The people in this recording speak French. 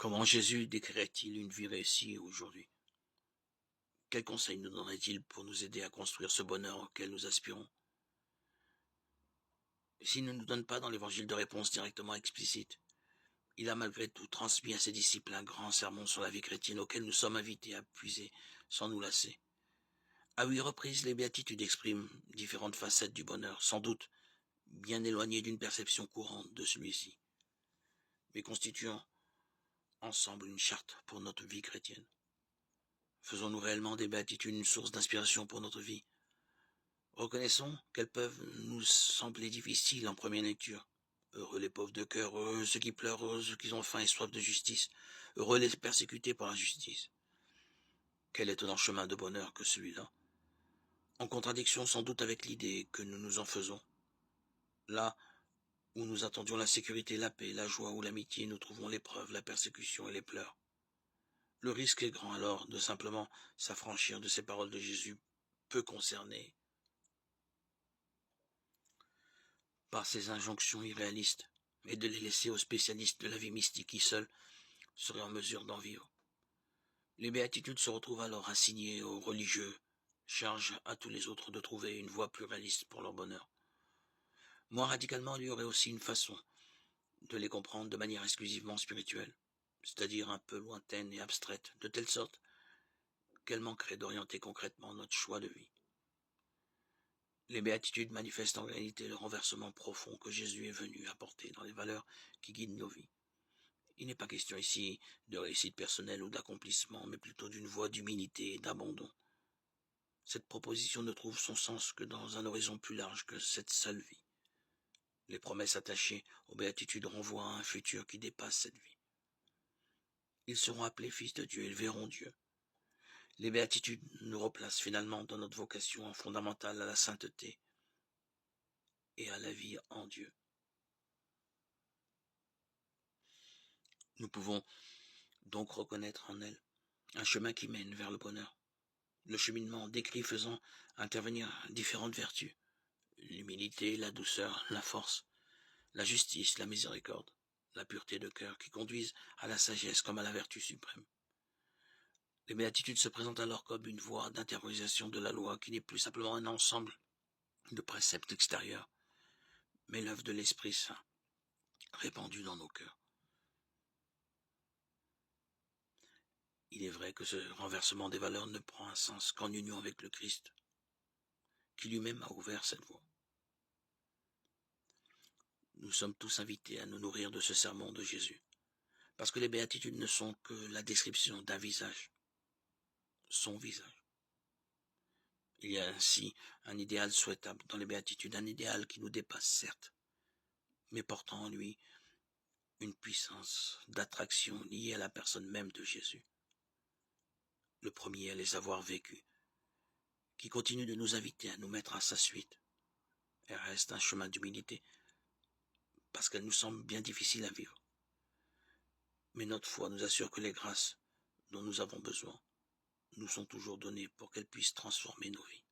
Comment Jésus décrirait-il une vie réussie aujourd'hui? Quels conseils nous donnerait-il pour nous aider à construire ce bonheur auquel nous aspirons? S'il ne nous donne pas dans l'Évangile de réponse directement explicite, il a malgré tout transmis à ses disciples un grand sermon sur la vie chrétienne auquel nous sommes invités à puiser sans nous lasser. À 8 reprises, les béatitudes expriment différentes facettes du bonheur, sans doute bien éloignées d'une perception courante de celui-ci, mais constituant ensemble une charte pour notre vie chrétienne. Faisons-nous réellement des béatitudes une source d'inspiration pour notre vie? Reconnaissons qu'elles peuvent nous sembler difficiles en première lecture. Heureux les pauvres de cœur, heureux ceux qui pleurent, heureux ceux qui ont faim et soif de justice, heureux les persécutés par la justice. Quel étonnant chemin de bonheur que celui-là, en contradiction sans doute avec l'idée que nous nous en faisons. Là où nous attendions la sécurité, la paix, la joie ou l'amitié, nous trouvons l'épreuve, la persécution et les pleurs. Le risque est grand alors de simplement s'affranchir de ces paroles de Jésus, peu concernées par ces injonctions irréalistes, et de les laisser aux spécialistes de la vie mystique qui seuls seraient en mesure d'en vivre. Les béatitudes se retrouvent alors assignées aux religieux, charge à tous les autres de trouver une voie plus réaliste pour leur bonheur. Moins radicalement, il y aurait aussi une façon de les comprendre de manière exclusivement spirituelle, c'est-à-dire un peu lointaine et abstraite, de telle sorte qu'elle manquerait d'orienter concrètement notre choix de vie. Les béatitudes manifestent en réalité le renversement profond que Jésus est venu apporter dans les valeurs qui guident nos vies. Il n'est pas question ici de réussite personnelle ou d'accomplissement, mais plutôt d'une voie d'humilité et d'abandon. Cette proposition ne trouve son sens que dans un horizon plus large que cette seule vie. Les promesses attachées aux béatitudes renvoient à un futur qui dépasse cette vie. Ils seront appelés fils de Dieu et verront Dieu. Les béatitudes nous replacent finalement dans notre vocation fondamentale à la sainteté et à la vie en Dieu. Nous pouvons donc reconnaître en elles un chemin qui mène vers le bonheur. Le cheminement décrit faisant intervenir différentes vertus, l'humilité, la douceur, la force, la justice, la miséricorde, la pureté de cœur qui conduisent à la sagesse comme à la vertu suprême. Les béatitudes se présentent alors comme une voie d'intériorisation de la loi qui n'est plus simplement un ensemble de préceptes extérieurs, mais l'œuvre de l'Esprit Saint répandue dans nos cœurs. Il est vrai que ce renversement des valeurs ne prend un sens qu'en union avec le Christ, qui lui-même a ouvert cette voie. Nous sommes tous invités à nous nourrir de ce sermon de Jésus, parce que les béatitudes ne sont que la description d'un visage, son visage. Il y a ainsi un idéal souhaitable dans les béatitudes, un idéal qui nous dépasse certes, mais portant en lui une puissance d'attraction liée à la personne même de Jésus. Le premier à les avoir vécues, qui continue de nous inviter à nous mettre à sa suite. Elle reste un chemin d'humilité, parce qu'elle nous semble bien difficile à vivre. Mais notre foi nous assure que les grâces dont nous avons besoin nous sont toujours données pour qu'elles puissent transformer nos vies.